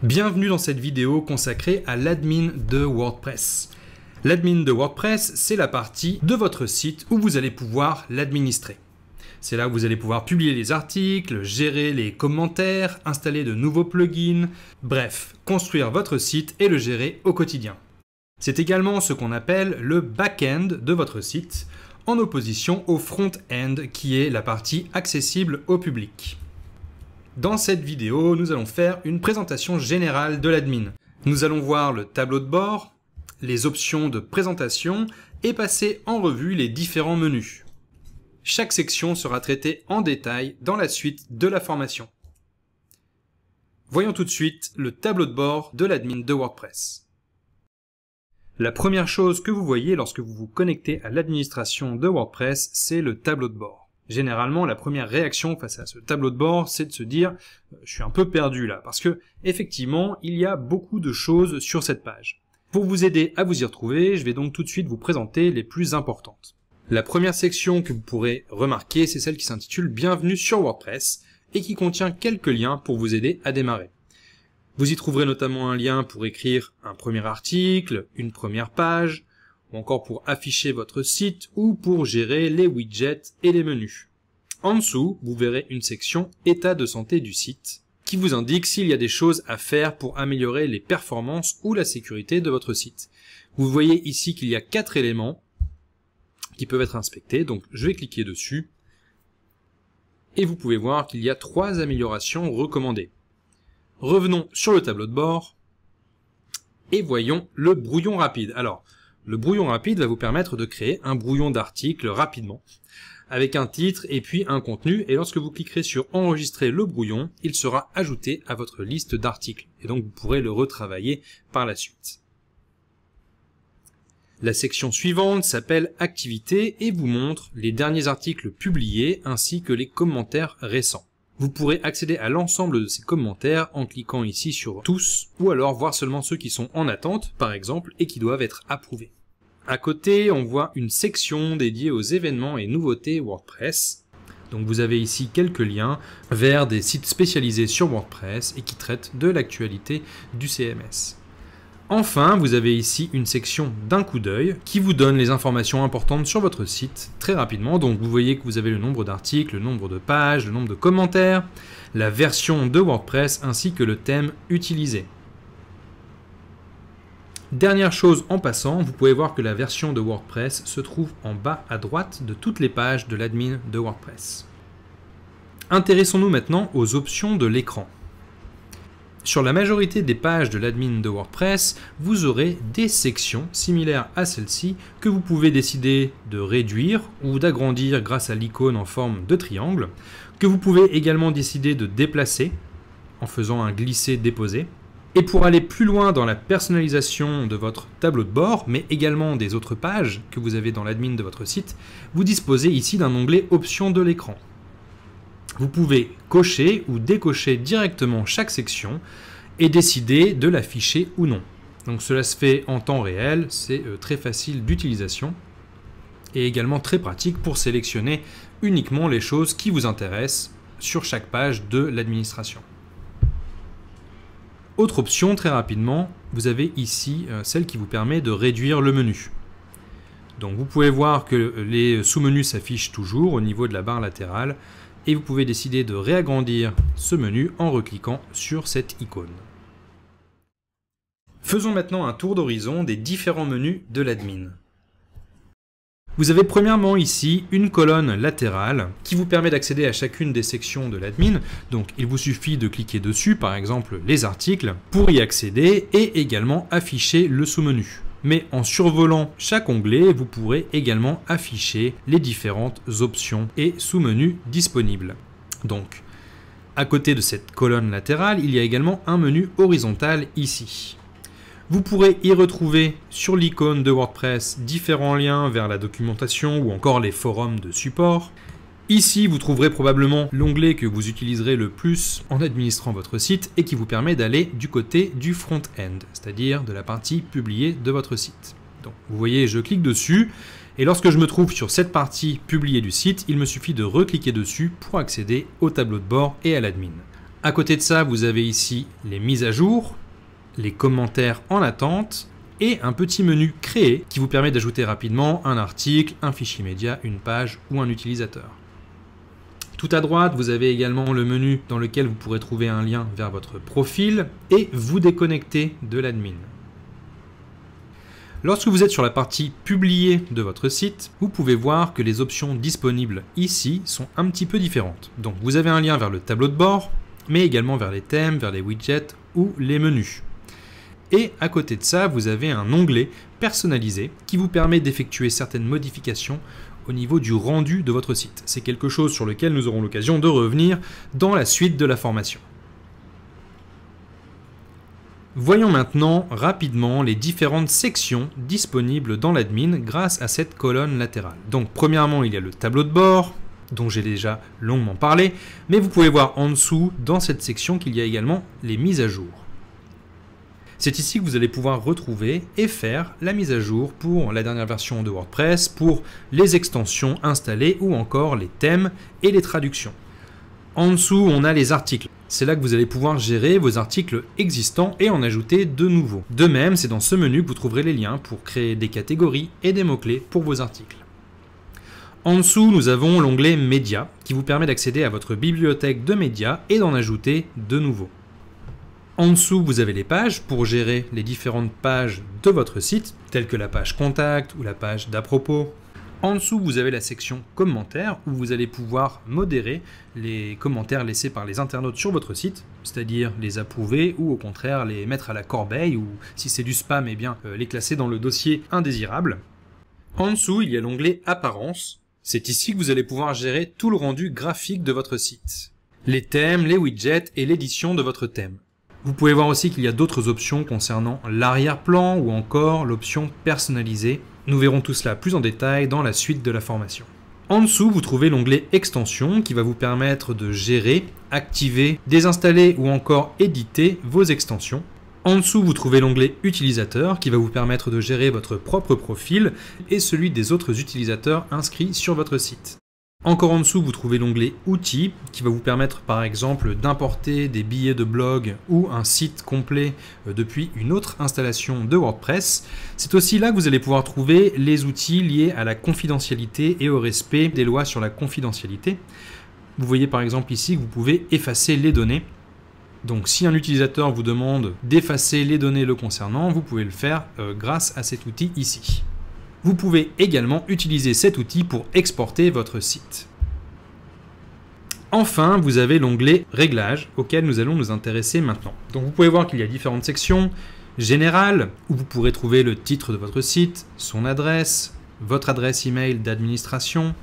Bienvenue dans cette vidéo consacrée à l'admin de WordPress. L'admin de WordPress, c'est la partie de votre site où vous allez pouvoir l'administrer. C'est là où vous allez pouvoir publier les articles, gérer les commentaires, installer de nouveaux plugins, bref, construire votre site et le gérer au quotidien. C'est également ce qu'on appelle le back-end de votre site, en opposition au front-end qui est la partie accessible au public. Dans cette vidéo, nous allons faire une présentation générale de l'admin. Nous allons voir le tableau de bord, les options de présentation et passer en revue les différents menus. Chaque section sera traitée en détail dans la suite de la formation. Voyons tout de suite le tableau de bord de l'admin de WordPress. La première chose que vous voyez lorsque vous vous connectez à l'administration de WordPress, c'est le tableau de bord. Généralement, la première réaction face à ce tableau de bord, c'est de se dire « je suis un peu perdu là », parce que effectivement, il y a beaucoup de choses sur cette page. Pour vous aider à vous y retrouver, je vais donc tout de suite vous présenter les plus importantes. La première section que vous pourrez remarquer, c'est celle qui s'intitule « Bienvenue sur WordPress » et qui contient quelques liens pour vous aider à démarrer. Vous y trouverez notamment un lien pour écrire un premier article, une première page, ou encore pour afficher votre site ou pour gérer les widgets et les menus. En dessous, vous verrez une section « État de santé du site » qui vous indique s'il y a des choses à faire pour améliorer les performances ou la sécurité de votre site. Vous voyez ici qu'il y a 4 éléments qui peuvent être inspectés, donc je vais cliquer dessus et vous pouvez voir qu'il y a 3 améliorations recommandées. Revenons sur le tableau de bord et voyons le brouillon rapide. Alors, le brouillon rapide va vous permettre de créer un brouillon d'article rapidement, avec un titre et puis un contenu, et lorsque vous cliquerez sur enregistrer le brouillon, il sera ajouté à votre liste d'articles, et donc vous pourrez le retravailler par la suite. La section suivante s'appelle Activités et vous montre les derniers articles publiés ainsi que les commentaires récents. Vous pourrez accéder à l'ensemble de ces commentaires en cliquant ici sur tous, ou alors voir seulement ceux qui sont en attente, par exemple, et qui doivent être approuvés. À côté, on voit une section dédiée aux événements et nouveautés WordPress. Donc vous avez ici quelques liens vers des sites spécialisés sur WordPress et qui traitent de l'actualité du CMS. Enfin, vous avez ici une section d'un coup d'œil qui vous donne les informations importantes sur votre site très rapidement. Donc vous voyez que vous avez le nombre d'articles, le nombre de pages, le nombre de commentaires, la version de WordPress ainsi que le thème utilisé. Dernière chose en passant, vous pouvez voir que la version de WordPress se trouve en bas à droite de toutes les pages de l'admin de WordPress. Intéressons-nous maintenant aux options de l'écran. Sur la majorité des pages de l'admin de WordPress, vous aurez des sections similaires à celle-ci que vous pouvez décider de réduire ou d'agrandir grâce à l'icône en forme de triangle, que vous pouvez également décider de déplacer en faisant un glisser-déposer. Et pour aller plus loin dans la personnalisation de votre tableau de bord, mais également des autres pages que vous avez dans l'admin de votre site, vous disposez ici d'un onglet Options de l'écran. Vous pouvez cocher ou décocher directement chaque section et décider de l'afficher ou non. Donc cela se fait en temps réel, c'est très facile d'utilisation et également très pratique pour sélectionner uniquement les choses qui vous intéressent sur chaque page de l'administration. Autre option, très rapidement, vous avez ici celle qui vous permet de réduire le menu. Donc vous pouvez voir que les sous-menus s'affichent toujours au niveau de la barre latérale et vous pouvez décider de réagrandir ce menu en recliquant sur cette icône. Faisons maintenant un tour d'horizon des différents menus de l'admin. Vous avez premièrement ici une colonne latérale qui vous permet d'accéder à chacune des sections de l'admin. Donc il vous suffit de cliquer dessus, par exemple les articles, pour y accéder et également afficher le sous-menu. Mais en survolant chaque onglet, vous pourrez également afficher les différentes options et sous-menus disponibles. Donc, à côté de cette colonne latérale, il y a également un menu horizontal ici. Vous pourrez y retrouver sur l'icône de WordPress différents liens vers la documentation ou encore les forums de support. Ici, vous trouverez probablement l'onglet que vous utiliserez le plus en administrant votre site et qui vous permet d'aller du côté du front-end, c'est-à-dire de la partie publiée de votre site. Donc, vous voyez, je clique dessus et lorsque je me trouve sur cette partie publiée du site, il me suffit de recliquer dessus pour accéder au tableau de bord et à l'admin. À côté de ça, vous avez ici les mises à jour, les commentaires en attente et un petit menu créer qui vous permet d'ajouter rapidement un article, un fichier média, une page ou un utilisateur. Tout à droite, vous avez également le menu dans lequel vous pourrez trouver un lien vers votre profil et vous déconnecter de l'admin. Lorsque vous êtes sur la partie publier de votre site, vous pouvez voir que les options disponibles ici sont un petit peu différentes. Donc vous avez un lien vers le tableau de bord, mais également vers les thèmes, vers les widgets ou les menus. Et à côté de ça, vous avez un onglet personnalisé qui vous permet d'effectuer certaines modifications au niveau du rendu de votre site. C'est quelque chose sur lequel nous aurons l'occasion de revenir dans la suite de la formation. Voyons maintenant rapidement les différentes sections disponibles dans l'admin grâce à cette colonne latérale. Donc premièrement, il y a le tableau de bord, dont j'ai déjà longuement parlé, mais vous pouvez voir en dessous, dans cette section, qu'il y a également les mises à jour. C'est ici que vous allez pouvoir retrouver et faire la mise à jour pour la dernière version de WordPress, pour les extensions installées ou encore les thèmes et les traductions. En dessous, on a les articles. C'est là que vous allez pouvoir gérer vos articles existants et en ajouter de nouveaux. De même, c'est dans ce menu que vous trouverez les liens pour créer des catégories et des mots-clés pour vos articles. En dessous, nous avons l'onglet Médias qui vous permet d'accéder à votre bibliothèque de médias et d'en ajouter de nouveaux. En dessous, vous avez les pages pour gérer les différentes pages de votre site, telles que la page Contact ou la page d'à propos. En dessous, vous avez la section commentaires où vous allez pouvoir modérer les commentaires laissés par les internautes sur votre site, c'est-à-dire les approuver ou au contraire les mettre à la corbeille ou si c'est du spam, eh bien, les classer dans le dossier indésirable. En dessous, il y a l'onglet Apparence. C'est ici que vous allez pouvoir gérer tout le rendu graphique de votre site. Les thèmes, les widgets et l'édition de votre thème. Vous pouvez voir aussi qu'il y a d'autres options concernant l'arrière-plan ou encore l'option personnalisée. Nous verrons tout cela plus en détail dans la suite de la formation. En dessous, vous trouvez l'onglet Extensions qui va vous permettre de gérer, activer, désinstaller ou encore éditer vos extensions. En dessous, vous trouvez l'onglet Utilisateur qui va vous permettre de gérer votre propre profil et celui des autres utilisateurs inscrits sur votre site. Encore en dessous, vous trouvez l'onglet Outils qui va vous permettre par exemple d'importer des billets de blog ou un site complet depuis une autre installation de WordPress. C'est aussi là que vous allez pouvoir trouver les outils liés à la confidentialité et au respect des lois sur la confidentialité. Vous voyez par exemple ici que vous pouvez effacer les données. Donc si un utilisateur vous demande d'effacer les données le concernant, vous pouvez le faire grâce à cet outil ici. Vous pouvez également utiliser cet outil pour exporter votre site. Enfin, vous avez l'onglet Réglages auquel nous allons nous intéresser maintenant. Donc vous pouvez voir qu'il y a différentes sections. Générale, où vous pourrez trouver le titre de votre site, son adresse, votre adresse email d'administration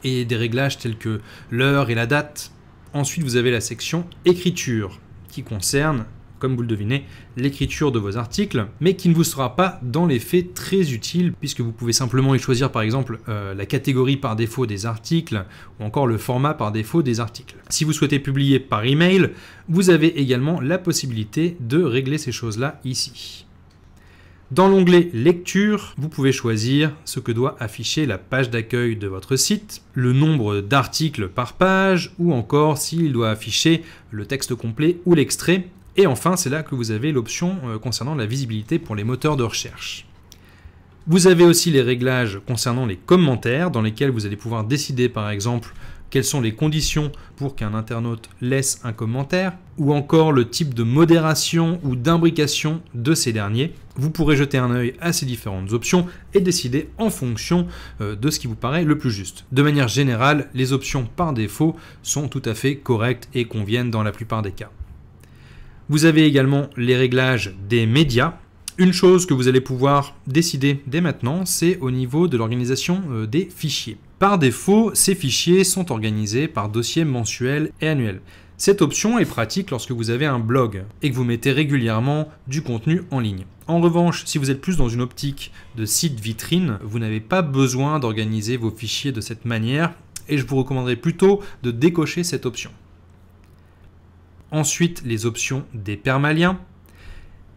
et des réglages tels que l'heure et la date. Ensuite, vous avez la section Écriture qui concerne, comme vous le devinez, l'écriture de vos articles, mais qui ne vous sera pas dans les faits très utile, puisque vous pouvez simplement y choisir par exemple la catégorie par défaut des articles, ou encore le format par défaut des articles. Si vous souhaitez publier par email, vous avez également la possibilité de régler ces choses-là ici. Dans l'onglet Lecture, vous pouvez choisir ce que doit afficher la page d'accueil de votre site, le nombre d'articles par page, ou encore s'il doit afficher le texte complet ou l'extrait. Et enfin, c'est là que vous avez l'option concernant la visibilité pour les moteurs de recherche. Vous avez aussi les réglages concernant les commentaires, dans lesquels vous allez pouvoir décider par exemple quelles sont les conditions pour qu'un internaute laisse un commentaire, ou encore le type de modération ou d'imbrication de ces derniers. Vous pourrez jeter un œil à ces différentes options et décider en fonction de ce qui vous paraît le plus juste. De manière générale, les options par défaut sont tout à fait correctes et conviennent dans la plupart des cas. Vous avez également les réglages des médias. Une chose que vous allez pouvoir décider dès maintenant, c'est au niveau de l'organisation des fichiers. Par défaut, ces fichiers sont organisés par dossier mensuel et annuel. Cette option est pratique lorsque vous avez un blog et que vous mettez régulièrement du contenu en ligne. En revanche, si vous êtes plus dans une optique de site vitrine, vous n'avez pas besoin d'organiser vos fichiers de cette manière et je vous recommanderais plutôt de décocher cette option. Ensuite, les options des permaliens.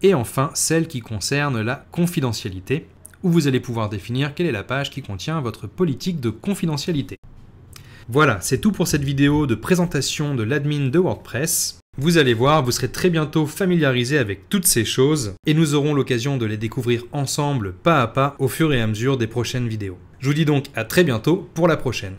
Et enfin, celle qui concerne la confidentialité, où vous allez pouvoir définir quelle est la page qui contient votre politique de confidentialité. Voilà, c'est tout pour cette vidéo de présentation de l'admin de WordPress. Vous allez voir, vous serez très bientôt familiarisé avec toutes ces choses et nous aurons l'occasion de les découvrir ensemble pas à pas au fur et à mesure des prochaines vidéos. Je vous dis donc à très bientôt pour la prochaine.